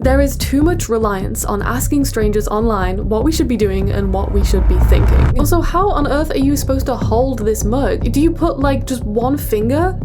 There is too much reliance on asking strangers online what we should be doing and what we should be thinking. Also, how on earth are you supposed to hold this mug? Do you put like just one finger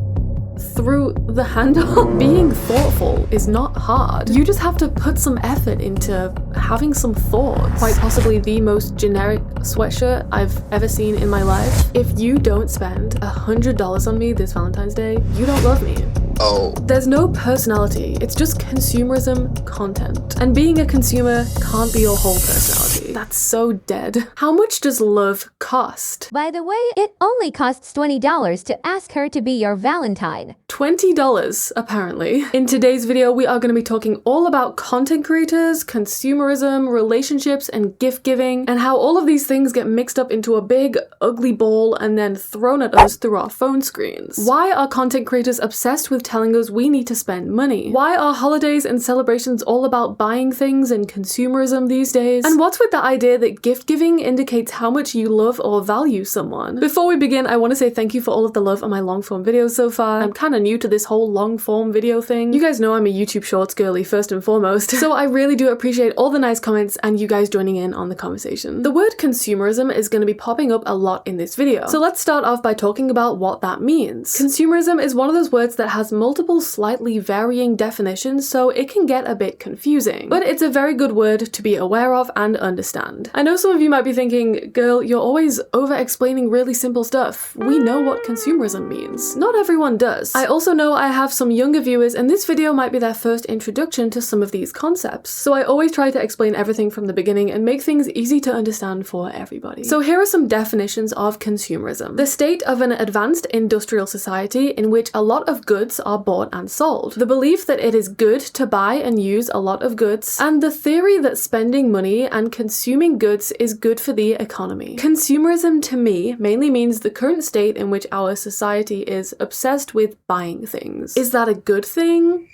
through the handle? Being thoughtful is not hard. You just have to put some effort into having some thoughts. Quite possibly the most generic sweatshirt I've ever seen in my life. If you don't spend $100 on me this Valentine's Day, you don't love me. Oh. There's no personality, it's just consumerism content. And being a consumer can't be your whole personality. That's so dead. How much does love cost? By the way, it only costs $20 to ask her to be your Valentine. $20, apparently. In today's video, we are going to be talking all about content creators, consumerism, relationships, and gift giving, and how all of these things get mixed up into a big, ugly ball and then thrown at us through our phone screens. Why are content creators obsessed with telling us we need to spend money? Why are holidays and celebrations all about buying things and consumerism these days? And what's with the idea that gift giving indicates how much you love or value someone? Before we begin, I want to say thank you for all of the love on my long form videos so far. I'm kind of new to this whole long form video thing. You guys know I'm a YouTube Shorts girly first and foremost, so I really do appreciate all the nice comments and you guys joining in on the conversation. The word consumerism is going to be popping up a lot in this video, so let's start off by talking about what that means. Consumerism is one of those words that has multiple slightly varying definitions, so it can get a bit confusing, but it's a very good word to be aware of and understand. I know some of you might be thinking, girl, you're always over explaining really simple stuff. We know what consumerism means. Not everyone does. I also know I have some younger viewers and this video might be their first introduction to some of these concepts, so I always try to explain everything from the beginning and make things easy to understand for everybody. So here are some definitions of consumerism. The state of an advanced industrial society in which a lot of goods are bought and sold. The belief that it is good to buy and use a lot of goods, and the theory that spending money and consuming goods is good for the economy. Consumerism to me mainly means the current state in which our society is obsessed with buying things. Is that a good thing?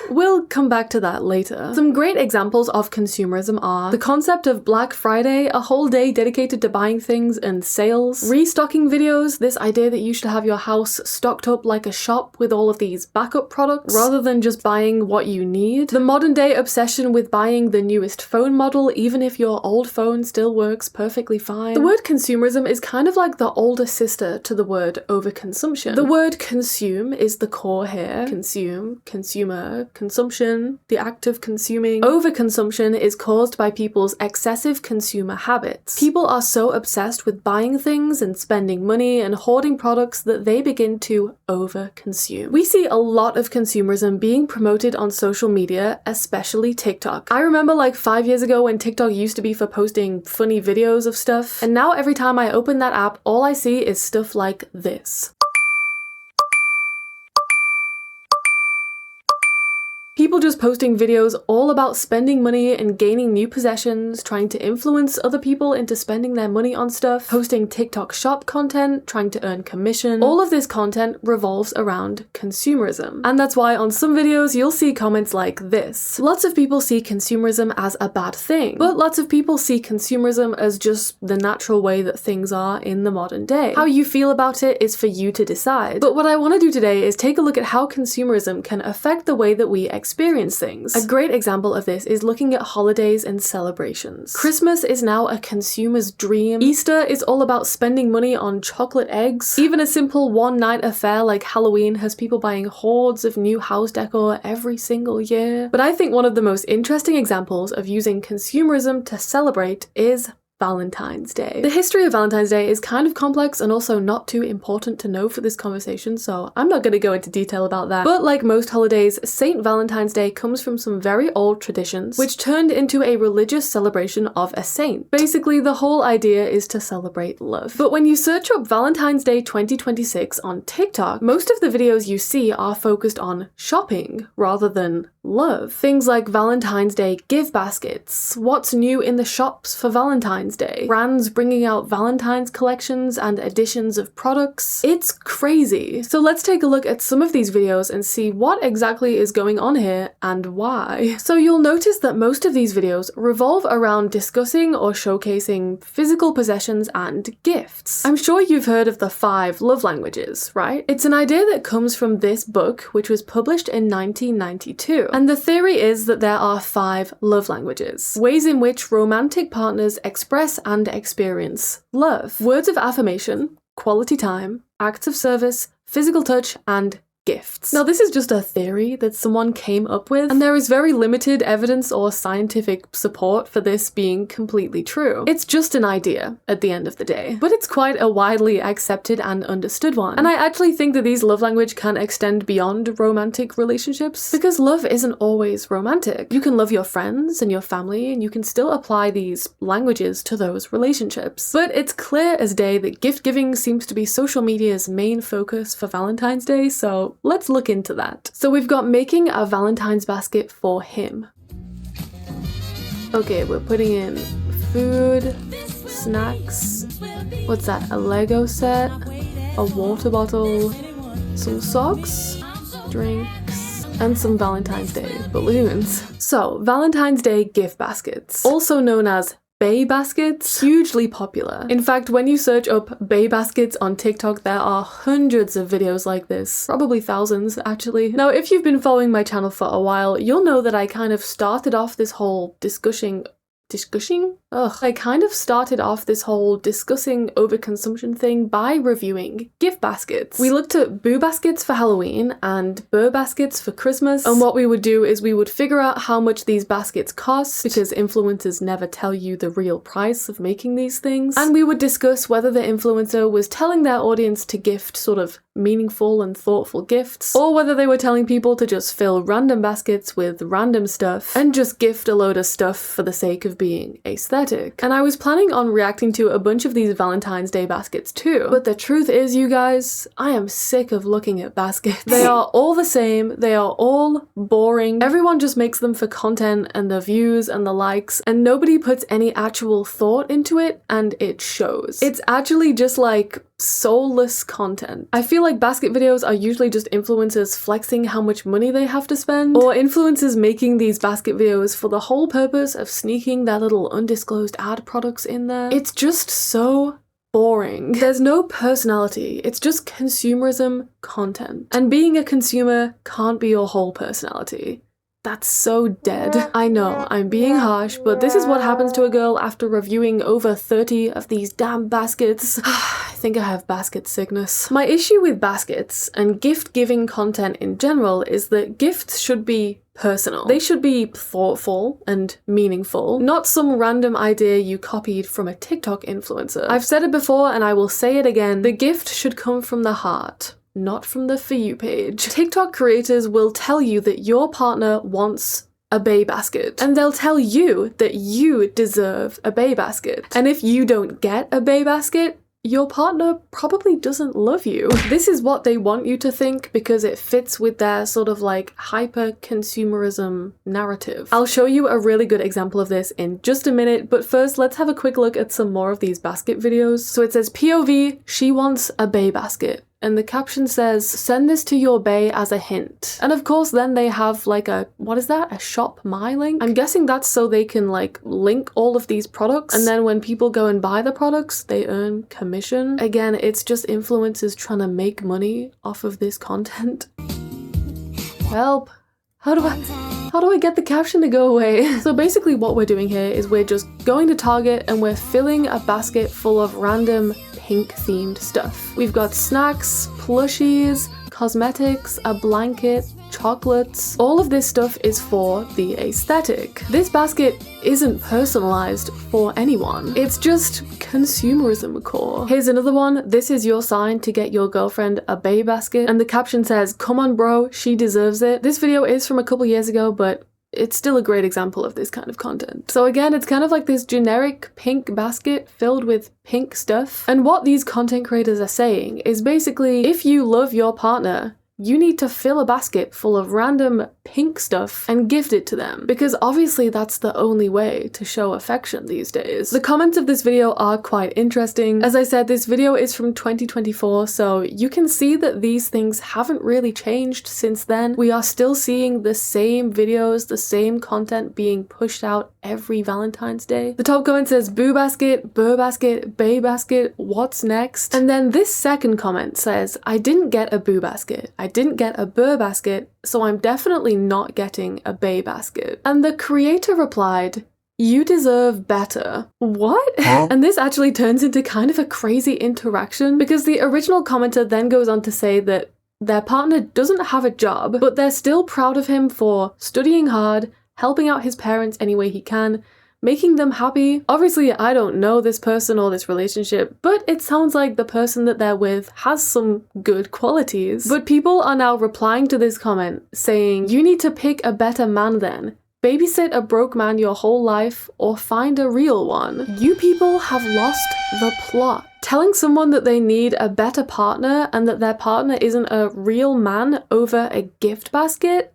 We'll come back to that later. Some great examples of consumerism are the concept of Black Friday, a whole day dedicated to buying things and sales, restocking videos, this idea that you should have your house stocked up like a shop with all of these backup products rather than just buying what you need, the modern day obsession with buying the newest phone model even if your old phone still works perfectly fine. The word consumerism is kind of like the older sister to the word overconsumption. The word consume is the core here. Consume, consumer, consumption, the act of consuming. Overconsumption is caused by people's excessive consumer habits. People are so obsessed with buying things and spending money and hoarding products that they begin to overconsume. We see a lot of consumerism being promoted on social media, especially TikTok. I remember like 5 years ago when TikTok used to be for posting funny videos of stuff, and now every time I open that app, all I see is stuff like this. People just posting videos all about spending money and gaining new possessions, trying to influence other people into spending their money on stuff, posting TikTok shop content, trying to earn commission. All of this content revolves around consumerism. And that's why on some videos you'll see comments like this. Lots of people see consumerism as a bad thing, but lots of people see consumerism as just the natural way that things are in the modern day. How you feel about it is for you to decide. But what I want to do today is take a look at how consumerism can affect the way that we experience things. A great example of this is looking at holidays and celebrations. Christmas is now a consumer's dream. Easter is all about spending money on chocolate eggs. Even a simple one-night affair like Halloween has people buying hordes of new house decor every single year. But I think one of the most interesting examples of using consumerism to celebrate is Valentine's Day. The history of Valentine's Day is kind of complex and also not too important to know for this conversation, so I'm not going to go into detail about that. But like most holidays, St. Valentine's Day comes from some very old traditions, which turned into a religious celebration of a saint. Basically, the whole idea is to celebrate love. But when you search up Valentine's Day 2026 on TikTok, most of the videos you see are focused on shopping rather than love. Things like Valentine's Day gift baskets, what's new in the shops for Valentine's Day, brands bringing out Valentine's collections and editions of products. It's crazy. So let's take a look at some of these videos and see what exactly is going on here and why. So you'll notice that most of these videos revolve around discussing or showcasing physical possessions and gifts. I'm sure you've heard of the 5 love languages, right? It's an idea that comes from this book, which was published in 1992. And the theory is that there are 5 love languages, ways in which romantic partners express and experience love. Words of affirmation, quality time, acts of service, physical touch, and gifts. Now, this is just a theory that someone came up with, and there is very limited evidence or scientific support for this being completely true. It's just an idea at the end of the day, but it's quite a widely accepted and understood one. And I actually think that these love language can extend beyond romantic relationships, because love isn't always romantic. You can love your friends and your family, and you can still apply these languages to those relationships. But it's clear as day that gift giving seems to be social media's main focus for Valentine's Day, so let's look into that. So we've got making a Valentine's basket for him. Okay, we're putting in food, snacks, what's that, a Lego set, a water bottle, some socks, drinks, and some Valentine's Day balloons. So, Valentine's Day gift baskets, also known as Bae Baskets, hugely popular. In fact, when you search up Bae Baskets on TikTok, there are hundreds of videos like this, probably thousands actually. Now, if you've been following my channel for a while, you'll know that I kind of started off this whole discussing overconsumption thing by reviewing gift baskets. We looked at Boo Baskets for Halloween and Bae Baskets for Christmas, and what we would do is we would figure out how much these baskets cost, because influencers never tell you the real price of making these things, and we would discuss whether the influencer was telling their audience to gift sort of meaningful and thoughtful gifts, or whether they were telling people to just fill random baskets with random stuff and just gift a load of stuff for the sake of being aesthetic. And I was planning on reacting to a bunch of these Valentine's Day baskets too, but the truth is, you guys, I am sick of looking at baskets. They are all the same, they are all boring, everyone just makes them for content and the views and the likes, and nobody puts any actual thought into it, and it shows. It's actually just like soulless content. I feel like basket videos are usually just influencers flexing how much money they have to spend, or influencers making these basket videos for the whole purpose of sneaking their little undisclosed ad products in there. It's just so boring. There's no personality, it's just consumerism content. And being a consumer can't be your whole personality. That's so dead. I know, I'm being harsh, but this is what happens to a girl after reviewing over 30 of these damn baskets. I think I have basket sickness. My issue with baskets and gift-giving content in general is that gifts should be personal. They should be thoughtful and meaningful, not some random idea you copied from a TikTok influencer. I've said it before and I will say it again, the gift should come from the heart, not from the For You page. TikTok creators will tell you that your partner wants a Bae Basket, and they'll tell you that you deserve a Bae Basket. And if you don't get a Bae Basket, your partner probably doesn't love you. This is what they want you to think because it fits with their sort of like hyper-consumerism narrative. I'll show you a really good example of this in just a minute, but first let's have a quick look at some more of these basket videos. So it says POV, she wants a Bae Basket. And the caption says, send this to your bae as a hint. And of course then they have like a, what is that? A shop my link? I'm guessing that's so they can like link all of these products, and then when people go and buy the products, they earn commission. Again, it's just influencers trying to make money off of this content. Help. How do I get the caption to go away? So basically what we're doing here is we're just going to Target and we're filling a basket full of random pink themed stuff. We've got snacks, plushies, cosmetics, a blanket, chocolates. All of this stuff is for the aesthetic. This basket isn't personalized for anyone. It's just consumerism core. Here's another one. This is your sign to get your girlfriend a Bae Basket. And the caption says, come on bro, she deserves it. This video is from a couple years ago, but it's still a great example of this kind of content. So again, it's kind of like this generic pink basket filled with pink stuff. And what these content creators are saying is basically, if you love your partner, you need to fill a basket full of random pink stuff and gift it to them, because obviously that's the only way to show affection these days. The comments of this video are quite interesting. As I said, this video is from 2024, so you can see that these things haven't really changed since then. We are still seeing the same videos, the same content being pushed out every Valentine's Day. The top comment says, Boo Basket, Bae Basket, Bae Basket, what's next? And then this second comment says, I didn't get a Boo Basket. I I didn't get a Bae basket, so I'm definitely not getting a Bae basket. And the creator replied, "You deserve better." What? Huh? And this actually turns into kind of a crazy interaction because the original commenter then goes on to say that their partner doesn't have a job, but they're still proud of him for studying hard, helping out his parents any way he can, making them happy. Obviously, I don't know this person or this relationship, but it sounds like the person that they're with has some good qualities. But people are now replying to this comment saying, "You need to pick a better man then. Babysit a broke man your whole life or find a real one." You people have lost the plot. Telling someone that they need a better partner and that their partner isn't a real man over a gift basket?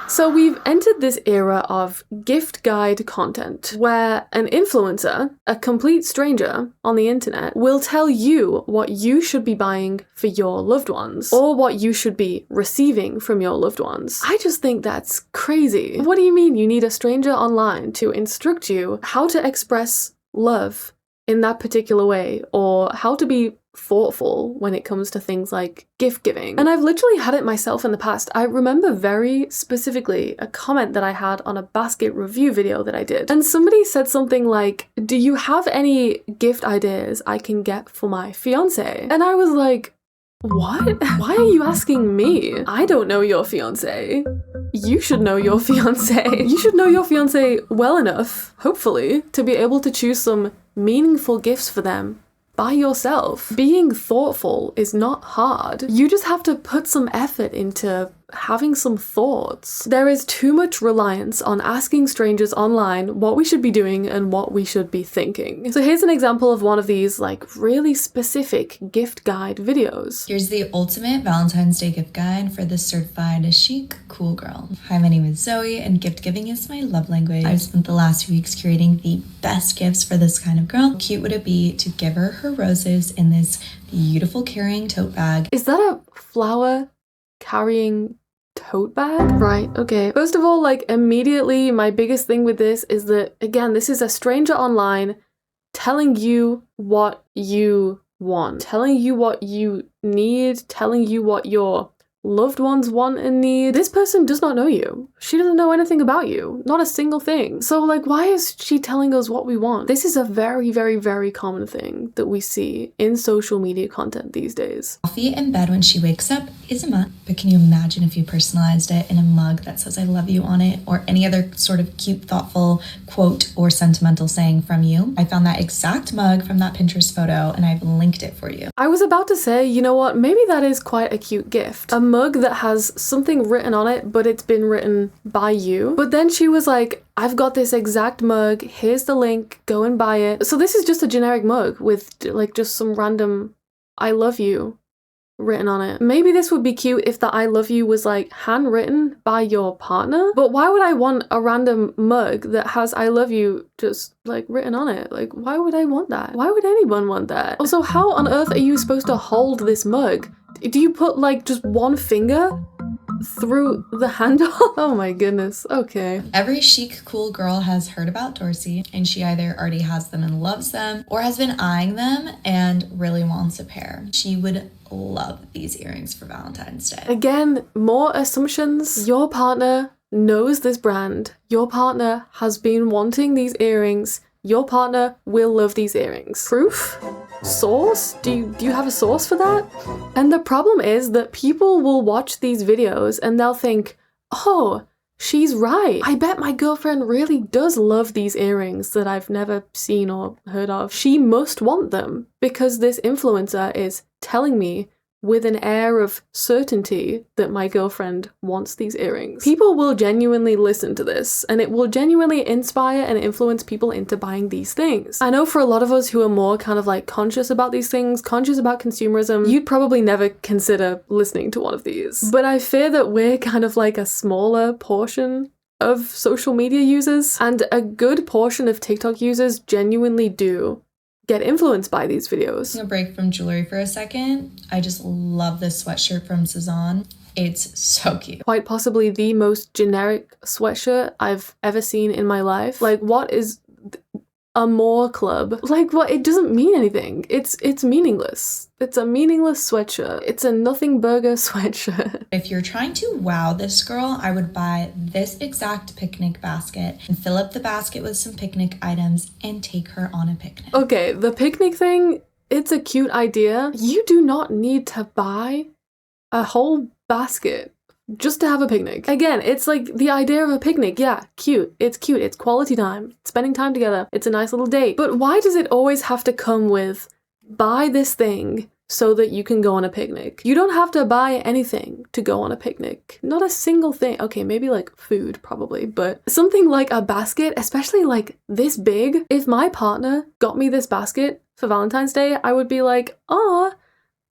So we've entered this era of gift guide content where an influencer, a complete stranger on the internet, will tell you what you should be buying for your loved ones or what you should be receiving from your loved ones. I just think that's crazy. What do you mean you need a stranger online to instruct you how to express love in that particular way or how to be thoughtful when it comes to things like gift giving? And I've literally had it myself in the past. I remember very specifically a comment that I had on a basket review video that I did, and somebody said something like, "Do you have any gift ideas I can get for my fiance?" And I was like, what? Why are you asking me? I don't know your fiance. You should know your fiance. You should know your fiance well enough, hopefully, to be able to choose some meaningful gifts for them by yourself. Being thoughtful is not hard. You just have to put some effort into having some thoughts. There is too much reliance on asking strangers online what we should be doing and what we should be thinking. So here's an example of one of these like really specific gift guide videos. Here's the ultimate Valentine's Day gift guide for the certified chic cool girl. Hi, my name is Zoe and gift giving is my love language. I've spent the last few weeks curating the best gifts for this kind of girl. How cute would it be to give her roses in this beautiful carrying tote bag? Is that a flower carrying tote bag? Right, okay. First of all, like immediately my biggest thing with this is that, again, this is a stranger online telling you what you want, telling you what you need, telling you what your loved ones want and need. This person does not know you. She doesn't know anything about you. Not a single thing. So like, why is she telling us what we want? This is a very, very, very common thing that we see in social media content these days. Coffee in bed when she wakes up is a must, but can you imagine if you personalized it in a mug that says "I love you" on it, or any other sort of cute, thoughtful quote or sentimental saying from you? I found that exact mug from that Pinterest photo and I've linked it for you. I was about to say, you know what, maybe that is quite a cute gift. A mug that has something written on it, but it's been written by you. But then she was like, "I've got this exact mug, here's the link, go and buy it." So this is just a generic mug with like just some random "I love you" written on it. Maybe this would be cute if the "I love you" was like handwritten by your partner, but why would I want a random mug that has "I love you" just like written on it? Like, why would I want that? Why would anyone want that? Also, how on earth are you supposed to hold this mug? Do you put like just one finger through the handle? Oh my goodness, okay. Every chic, cool girl has heard about Dorsey, and she either already has them and loves them, or has been eyeing them and really wants a pair. She would love these earrings for Valentine's Day. Again, more assumptions. Your partner knows this brand. Your partner has been wanting these earrings. Your partner will love these earrings. Proof? Source? Do you have a source for that? And the problem is that people will watch these videos and they'll think, "Oh, she's right. I bet my girlfriend really does love these earrings that I've never seen or heard of. She must want them because this influencer is telling me with an air of certainty that my girlfriend wants these earrings." People will genuinely listen to this, and it will genuinely inspire and influence people into buying these things. I know for a lot of us who are more kind of like conscious about these things, conscious about consumerism, you'd probably never consider listening to one of these. But I fear that we're kind of like a smaller portion of social media users, and a good portion of TikTok users genuinely do get influenced by these videos. I'm gonna break from jewelry for a second. I just love this sweatshirt from Cezanne. It's so cute. Quite possibly the most generic sweatshirt I've ever seen in my life. Like, what is a more club. Like, what? It doesn't mean anything. It's meaningless. It's a meaningless sweatshirt. It's a nothing burger sweatshirt. If you're trying to wow this girl, I would buy this exact picnic basket and fill up the basket with some picnic items and take her on a picnic. Okay, the picnic thing, it's a cute idea. You do not need to buy a whole basket just to have a picnic. Again, it's like the idea of a picnic. Yeah, cute. It's quality time. Spending time together. It's a nice little date. But why does it always have to come with buy this thing so that you can go on a picnic? You don't have to buy anything to go on a picnic. Not a single thing. Okay, maybe like food probably, but something like a basket, especially like this big. If my partner got me this basket for Valentine's Day, I would be like, "Aw,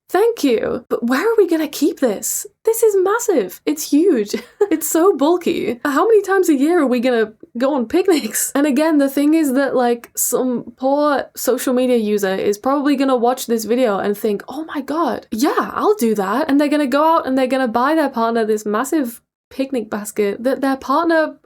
thank you. But where are we gonna keep this? This is massive. It's huge. It's so bulky. How many times a year are we gonna go on picnics?" And again, the thing is that like some poor social media user is probably gonna watch this video and think, "Oh my god, yeah, I'll do that." And they're gonna go out and they're gonna buy their partner this massive picnic basket that their partner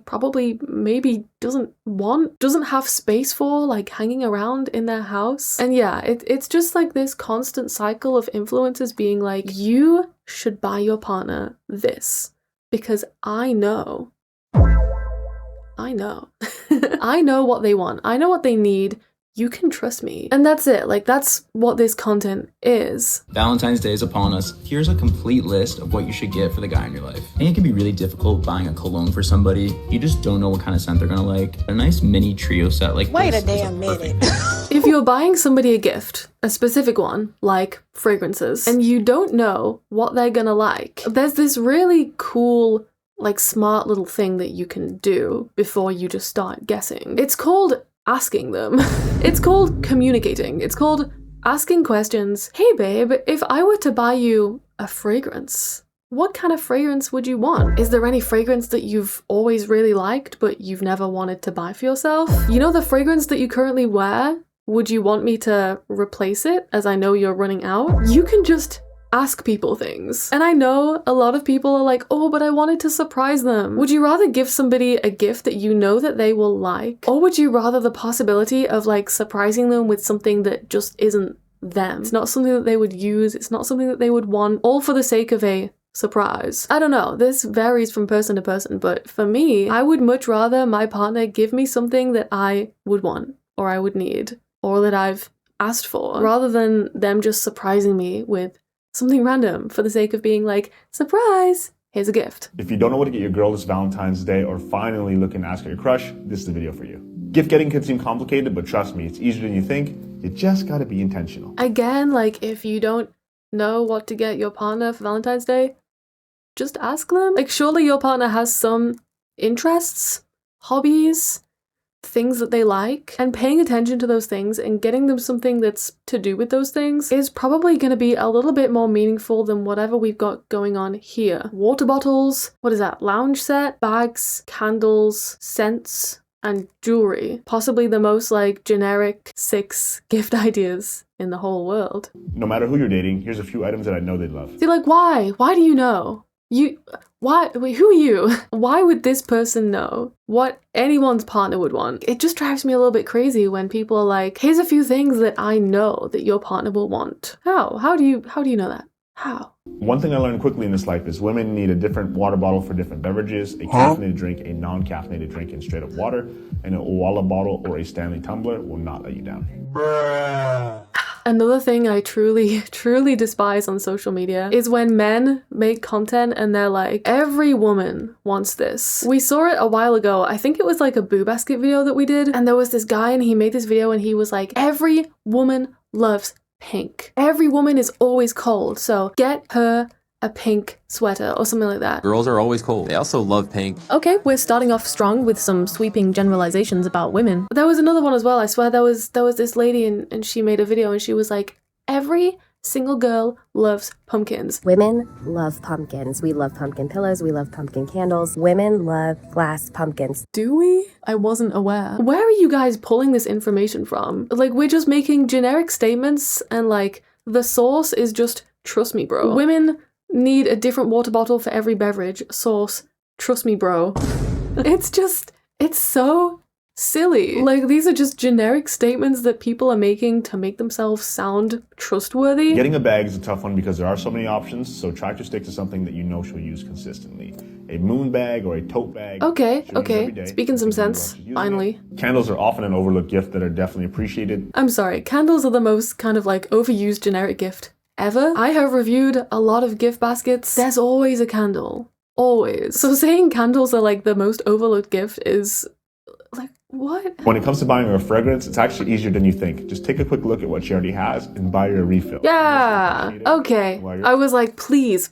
probably maybe doesn't have space for, like hanging around in their house. And yeah, it's just like this constant cycle of influencers being like, you should buy your partner this because I know I know what they want. I know what they need. You can trust me. And that's it. Like, that's what this content is. Valentine's Day is upon us. Here's a complete list of what you should get for the guy in your life. I think it can be really difficult buying a cologne for somebody. You just don't know what kind of scent they're gonna like. A nice mini trio set like Wait this a damn minute. If you're buying somebody a gift, a specific one, like fragrances, and you don't know what they're gonna like, there's this really cool, like smart little thing that you can do before you just start guessing. It's called asking them. It's called communicating. It's called asking questions. Hey babe, if I were to buy you a fragrance, what kind of fragrance would you want? Is there any fragrance that you've always really liked but you've never wanted to buy for yourself? You know the fragrance that you currently wear? Would you want me to replace it as I know you're running out? You can just ask people things. And I know a lot of people are like, "Oh, but I wanted to surprise them." Would you rather give somebody a gift that you know that they will like? Or would you rather the possibility of like surprising them with something that just isn't them? It's not something that they would use. It's not something that they would want, all for the sake of a surprise. I don't know. This varies from person to person, but for me, I would much rather my partner give me something that I would want or I would need or that I've asked for rather than them just surprising me with something random for the sake of being like, surprise, here's a gift. If you don't know what to get your girl this Valentine's Day or finally looking to ask her your crush, this is the video for you. Gift getting can seem complicated, but trust me, it's easier than you think. You just gotta be intentional. Again, like if you don't know what to get your partner for Valentine's Day, just ask them. Like surely your partner has some interests, hobbies, things that they like, and paying attention to those things and getting them something that's to do with those things is probably going to be a little bit more meaningful than whatever we've got going on here. Water bottles, what is that? Lounge set, bags, candles, scents, and jewelry. Possibly the most like generic 6 gift ideas in the whole world. No matter who you're dating, here's a few items that I know they'd love. See, like why? Why do you know? Wait, who are you? Why would this person know what anyone's partner would want? It just drives me a little bit crazy when people are like, here's a few things that I know that your partner will want. How do you know that? How? One thing I learned quickly in this life is women need a different water bottle for different beverages, a caffeinated drink, a non-caffeinated drink, and straight up water, and an Owala bottle or a Stanley tumbler will not let you down. Another thing I truly despise on social media is when men make content and they're like, every woman wants this. We saw it a while ago. I think it was like a Bae Basket video that we did. And there was this guy and he made this video and he was like, every woman loves pink. Every woman is always cold. So get her a pink sweater or something like that. Girls are always cold. They also love pink. Okay, we're starting off strong with some sweeping generalizations about women. There was another one as well. I swear there was this lady and she made a video and she was like, every single girl loves pumpkins. Women love pumpkins. We love pumpkin pillows. We love pumpkin candles. Women love glass pumpkins. Do we? I wasn't aware. Where are you guys pulling this information from? Like, we're just making generic statements and like the source is just trust me, bro. Women need a different water bottle for every beverage. Source, trust me, bro. It's so silly. Like, these are just generic statements that people are making to make themselves sound trustworthy. Getting a bag is a tough one because there are so many options, so try to stick to something that you know she'll use consistently. A moon bag or a tote bag. Okay, speaking some sense, finally. Candles are often an overlooked gift that are definitely appreciated. I'm sorry, candles are the most kind of like overused generic gift ever. I have reviewed a lot of gift baskets. There's always a candle. Always. So saying candles are like the most overlooked gift is like, what? When it comes to buying her a fragrance, it's actually easier than you think. Just take a quick look at what she already has and buy her a refill. Yeah, okay. I was like, please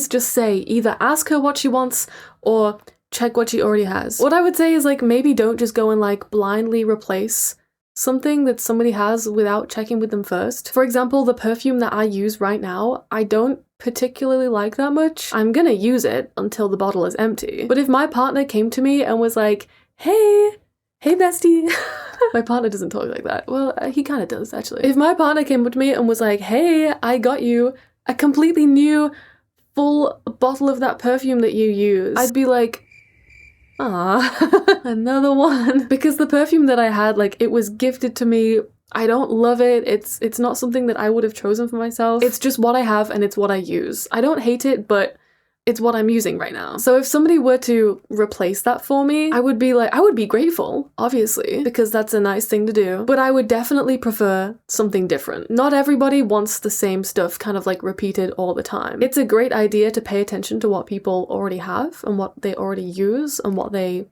just say, either ask her what she wants or check what she already has. What I would say is like, maybe don't just go and like blindly replace something that somebody has without checking with them first. For example, the perfume that I use right now, I don't particularly like that much. I'm gonna use it until the bottle is empty. But if my partner came to me and was like, hey bestie. My partner doesn't talk like that. Well, he kind of does actually. If my partner came up to me and was like, hey, I got you a completely new full bottle of that perfume that you use, I'd be like, ah, another one. Because the perfume that I had, like, it was gifted to me. I don't love it. It's not something that I would have chosen for myself. It's just what I have and it's what I use. I don't hate it, but it's what I'm using right now. So if somebody were to replace that for me, I would be grateful, obviously, because that's a nice thing to do, but I would definitely prefer something different. Not everybody wants the same stuff kind of like repeated all the time. It's a great idea to pay attention to what people already have and what they already use and what they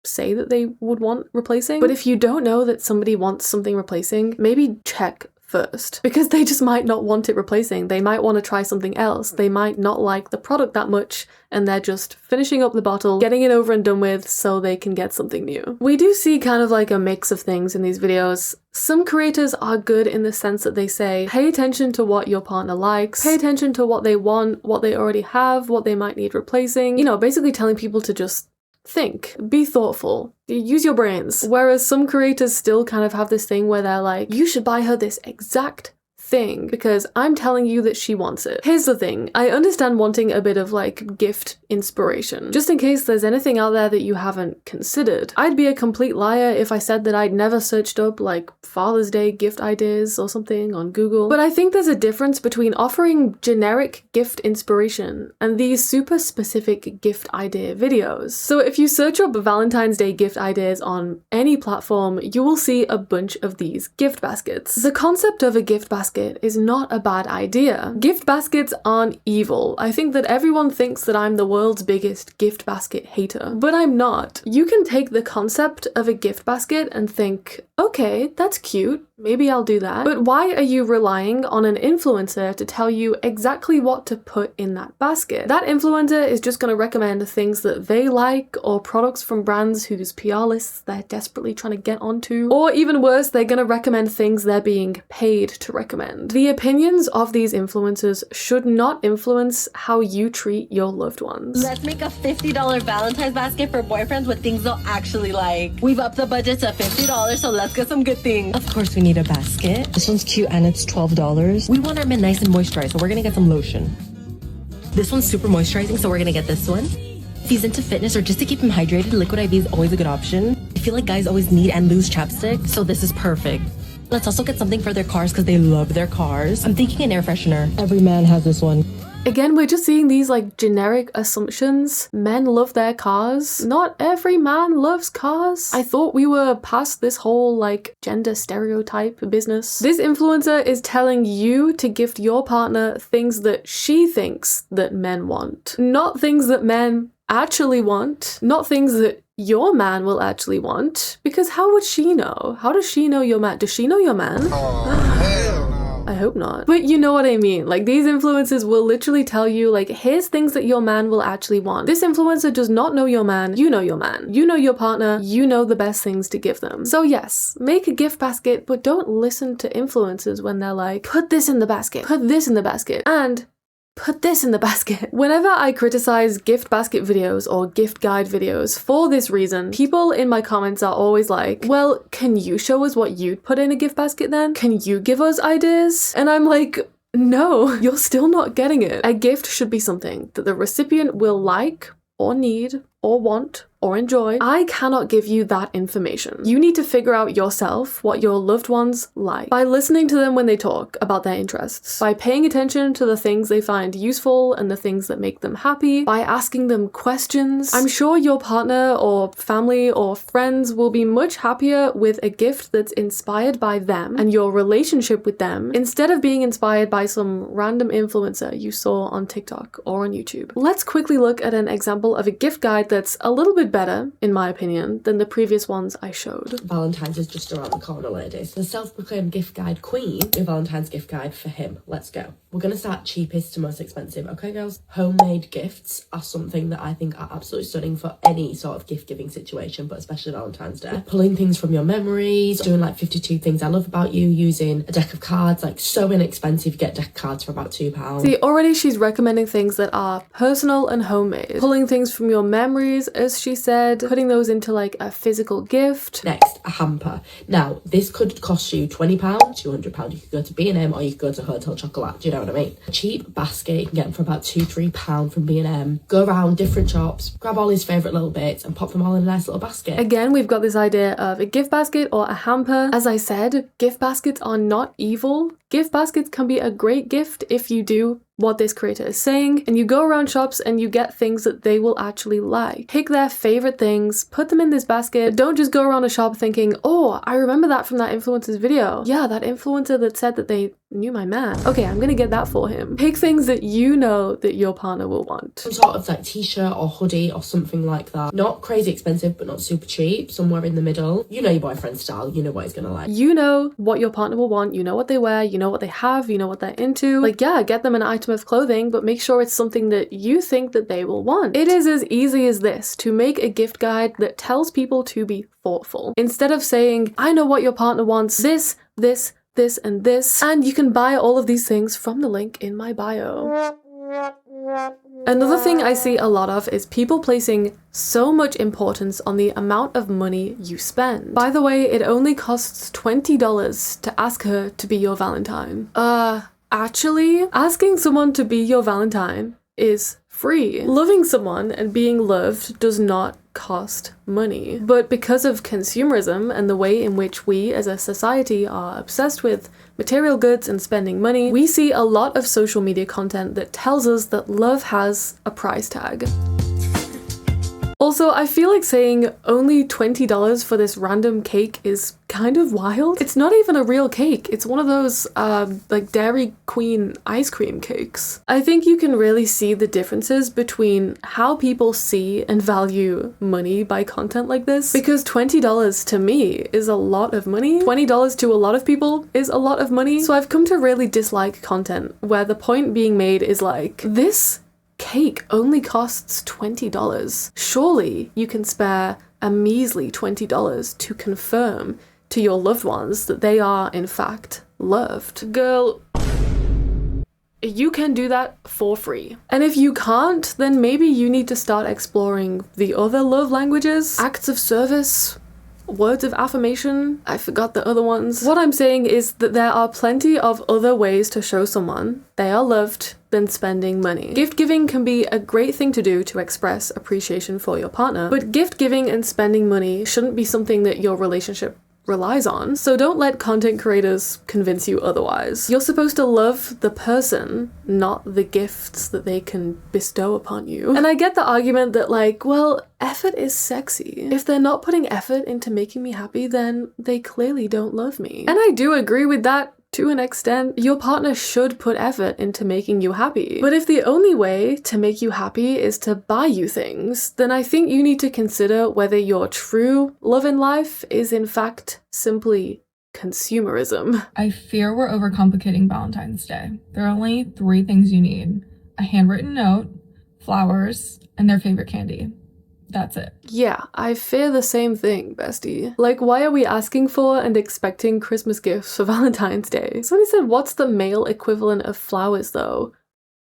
say that they would want replacing. But if you don't know that somebody wants something replacing, maybe check first, because they just might not want it replacing. They might want to try something else. They might not like the product that much and they're just finishing up the bottle, getting it over and done with so they can get something new. We do see kind of like a mix of things in these videos. Some creators are good in the sense that they say, pay attention to what your partner likes, pay attention to what they want, what they already have, what they might need replacing. You know, basically telling people to just think, be thoughtful, use your brains. Whereas some creators still kind of have this thing where they're like, you should buy her this exact thing because I'm telling you that she wants it. Here's the thing, I understand wanting a bit of like gift inspiration, just in case there's anything out there that you haven't considered. I'd be a complete liar if I said that I'd never searched up like Father's Day gift ideas or something on Google. But I think there's a difference between offering generic gift inspiration and these super specific gift idea videos. So if you search up Valentine's Day gift ideas on any platform, you will see a bunch of these gift baskets. The concept of a gift basket is not a bad idea. Gift baskets aren't evil. I think that everyone thinks that I'm the world's biggest gift basket hater, but I'm not. You can take the concept of a gift basket and think, okay, that's cute, maybe I'll do that. But why are you relying on an influencer to tell you exactly what to put in that basket? That influencer is just going to recommend things that they like or products from brands whose PR lists they're desperately trying to get onto. Or even worse, they're going to recommend things they're being paid to recommend. The opinions of these influencers should not influence how you treat your loved ones. Let's make a $50 Valentine's basket for boyfriends with things they'll actually like. We've upped the budget to $50, so let's get some good things. Of course we need a basket. This one's cute and it's $12. We want our men nice and moisturized, so we're gonna get some lotion. This one's super moisturizing, so we're gonna get this one. If he's into fitness or just to keep him hydrated, Liquid IV is always a good option. I feel like guys always need and lose chapstick, so this is perfect. Let's also get something for their cars because they love their cars. I'm thinking an air freshener. Every man has this one. Again, we're just seeing these like generic assumptions. Men love their cars. Not every man loves cars. I thought we were past this whole like gender stereotype business. This influencer is telling you to gift your partner things that she thinks that men want. Not things that men actually want. Not things that your man will actually want, because how would she know? How does she know your man? Does she know your man? I hope not. But you know what I mean. Like, these influencers will literally tell you, like, here's things that your man will actually want. This influencer does not know your man. You know your man. You know your partner. You know the best things to give them. So yes, make a gift basket, but don't listen to influencers when they're like, put this in the basket, put this in the basket, and put this in the basket. Whenever I criticize gift basket videos or gift guide videos for this reason, people in my comments are always like, well, can you show us what you'd put in a gift basket then? Can you give us ideas? And I'm like, no, you're still not getting it. A gift should be something that the recipient will like or need or want or enjoy. I cannot give you that information. You need to figure out yourself what your loved ones like by listening to them when they talk about their interests, by paying attention to the things they find useful and the things that make them happy, by asking them questions. I'm sure your partner or family or friends will be much happier with a gift that's inspired by them and your relationship with them instead of being inspired by some random influencer you saw on TikTok or on YouTube. Let's quickly look at an example of a gift guide that's a little bit better, in my opinion, than the previous ones I showed. Valentine's is just around the corner, ladies. The self-proclaimed gift guide queen, a Valentine's gift guide for him. Let's go. We're gonna start cheapest to most expensive, okay girls? Homemade gifts are something that I think are absolutely stunning for any sort of gift-giving situation, but especially Valentine's Day. Pulling things from your memories, doing like 52 things I love about you, using a deck of cards, like so inexpensive. You get deck of cards for about £2. See, already she's recommending things that are personal and homemade. Pulling things from your memories, as she said, putting those into like a physical gift. Next, a hamper. Now, this could cost you £20, £200. You could go to B&M or you could go to Hotel Chocolat. Do you know what I mean? A cheap basket, you can get them for about £2-3 from B&M. Go around different shops, grab all his favourite little bits and pop them all in a nice little basket. Again, we've got this idea of a gift basket or a hamper. As I said, gift baskets are not evil. Gift baskets can be a great gift if you do what this creator is saying, and you go around shops and you get things that they will actually like. Pick their favorite things, put them in this basket. Don't just go around a shop thinking, oh, I remember that from that influencer's video. Yeah, that influencer that said that they knew my man. Okay, I'm gonna get that for him. Pick things that you know that your partner will want. Some sort of like t-shirt or hoodie or something like that. Not crazy expensive, but not super cheap. Somewhere in the middle. You know your boyfriend's style. You know what he's gonna like. You know what your partner will want. You know what they wear. You know what they have. You know what they're into. Like, yeah, get them an item of clothing, but make sure it's something that you think that they will want. It is as easy as this to make a gift guide that tells people to be thoughtful. Instead of saying, I know what your partner wants, this, and this, and you can buy all of these things from the link in my bio. Another thing I see a lot of is people placing so much importance on the amount of money you spend. By the way, it only costs $20 to ask her to be your Valentine. Actually, asking someone to be your Valentine is free. Loving someone and being loved does not cost money. But because of consumerism and the way in which we as a society are obsessed with material goods and spending money, we see a lot of social media content that tells us that love has a price tag. Also, I feel like saying only $20 for this random cake is kind of wild. It's not even a real cake. It's one of those like Dairy Queen ice cream cakes. I think you can really see the differences between how people see and value money by content like this, because $20 to me is a lot of money. $20 to a lot of people is a lot of money. So I've come to really dislike content where the point being made is like, this cake only costs $20. Surely you can spare a measly $20 to confirm to your loved ones that they are in fact loved. Girl, you can do that for free. And if you can't, then maybe you need to start exploring the other love languages, acts of service, words of affirmation. I forgot the other ones. What I'm saying is that there are plenty of other ways to show someone they are loved than spending money. Gift giving can be a great thing to do to express appreciation for your partner, but gift giving and spending money shouldn't be something that your relationship relies on. So don't let content creators convince you otherwise. You're supposed to love the person, not the gifts that they can bestow upon you. And I get the argument that like, well, effort is sexy. If they're not putting effort into making me happy, then they clearly don't love me. And I do agree with that to an extent. Your partner should put effort into making you happy. But if the only way to make you happy is to buy you things, then I think you need to consider whether your true love in life is in fact simply consumerism. I fear we're overcomplicating Valentine's Day. There are only 3 things you need: a handwritten note, flowers, and their favorite candy. That's it. Yeah, I fear the same thing, bestie. Like, why are we asking for and expecting Christmas gifts for Valentine's Day? Somebody said, what's the male equivalent of flowers, though?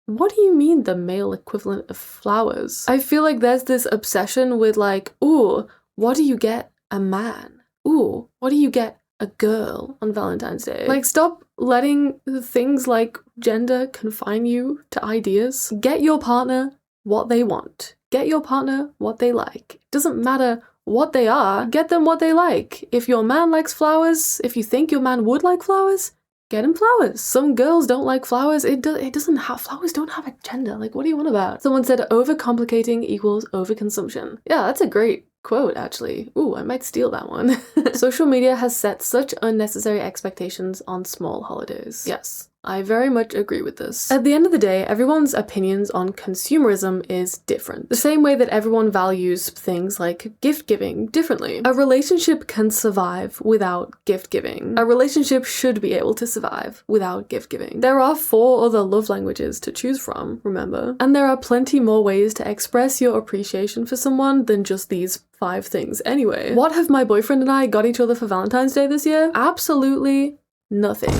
What do you mean, the male equivalent of flowers? I feel like there's this obsession with like, ooh, what do you get a man? Ooh, what do you get a girl on Valentine's Day? Like, stop letting things like gender confine you to ideas. Get your partner what they want. get your partner what they like. It doesn't matter what they are, get them what they like. If your man likes flowers, if you think your man would like flowers, get him flowers. Some girls don't like flowers. It doesn't have, flowers don't have a gender. Like, what do you want about? Someone said overcomplicating equals overconsumption. Yeah, that's a great quote, actually. Ooh, I might steal that one. Social media has set such unnecessary expectations on small holidays. Yes, I very much agree with this. At the end of the day, everyone's opinions on consumerism is different. The same way that everyone values things like gift giving differently. A relationship can survive without gift giving. A relationship should be able to survive without gift giving. There are 4 other love languages to choose from, remember? And there are plenty more ways to express your appreciation for someone than just these 5 things anyway. What have my boyfriend and I got each other for Valentine's Day this year? Absolutely nothing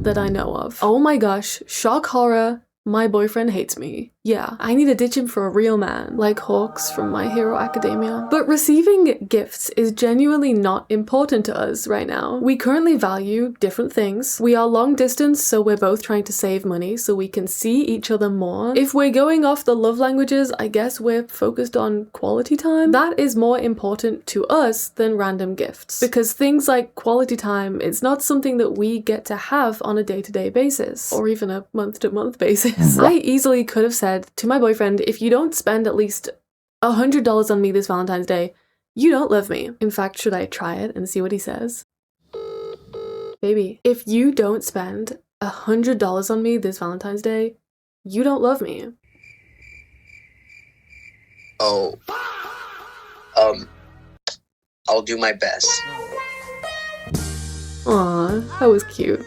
that I know of. Oh my gosh, shock horror, my boyfriend hates me. Yeah, I need to ditch him for a real man, like Hawks from My Hero Academia. But receiving gifts is genuinely not important to us right now. We currently value different things. We are long distance, so we're both trying to save money so we can see each other more. If we're going off the love languages, I guess we're focused on quality time. That is more important to us than random gifts. Because things like quality time, it's not something that we get to have on a day-to-day basis, or even a month-to-month basis. I easily could have said to my boyfriend, if you don't spend at least $100 on me this Valentine's Day, you don't love me. In fact, should I try it and see what he says? Baby, if you don't spend $100 on me this Valentine's Day, you don't love me. Oh, I'll do my best. Aw, that was cute.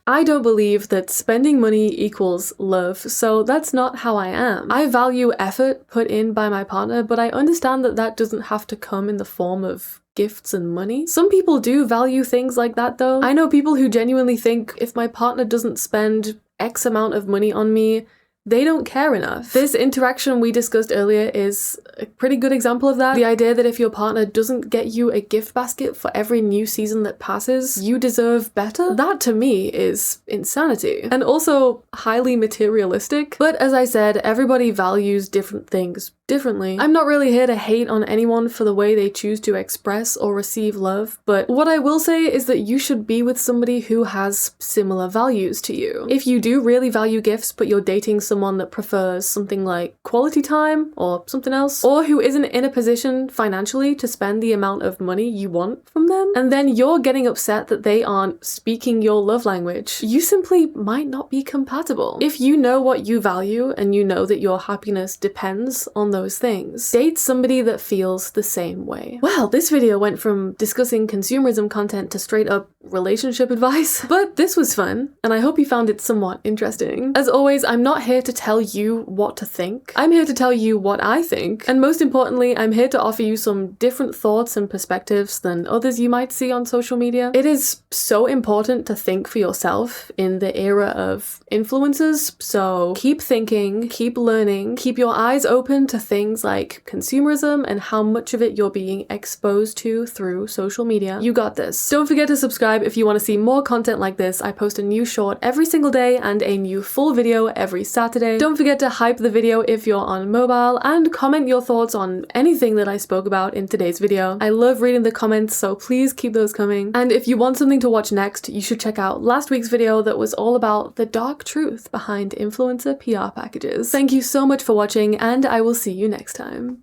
I don't believe that spending money equals love, so that's not how I am. I value effort put in by my partner, but I understand that that doesn't have to come in the form of gifts and money. Some people do value things like that though. I know people who genuinely think if my partner doesn't spend X amount of money on me, they don't care enough. This interaction we discussed earlier is a pretty good example of that. The idea that if your partner doesn't get you a gift basket for every new season that passes, you deserve better. That to me is insanity. And also highly materialistic. But as I said, everybody values different things differently. I'm not really here to hate on anyone for the way they choose to express or receive love, but what I will say is that you should be with somebody who has similar values to you. If you do really value gifts, but you're dating someone that prefers something like quality time or something else, or who isn't in a position financially to spend the amount of money you want from them, and then you're getting upset that they aren't speaking your love language, you simply might not be compatible. If you know what you value and you know that your happiness depends on those things, date somebody that feels the same way. Well, this video went from discussing consumerism content to straight up relationship advice, but this was fun, and I hope you found it somewhat interesting. As always, I'm not here to tell you what to think. I'm here to tell you what I think, and most importantly, I'm here to offer you some different thoughts and perspectives than others you might see on social media. It is so important to think for yourself in the era of influencers, so keep thinking, keep learning, keep your eyes open to things like consumerism and how much of it you're being exposed to through social media. You got this. Don't forget to subscribe if you want to see more content like this. I post a new short every single day and a new full video every Saturday. Don't forget to hype the video if you're on mobile and comment your thoughts on anything that I spoke about in today's video. I love reading the comments, so please keep those coming. And if you want something to watch next, you should check out last week's video that was all about the dark truth behind influencer PR packages. Thank you so much for watching, and I will see you next time.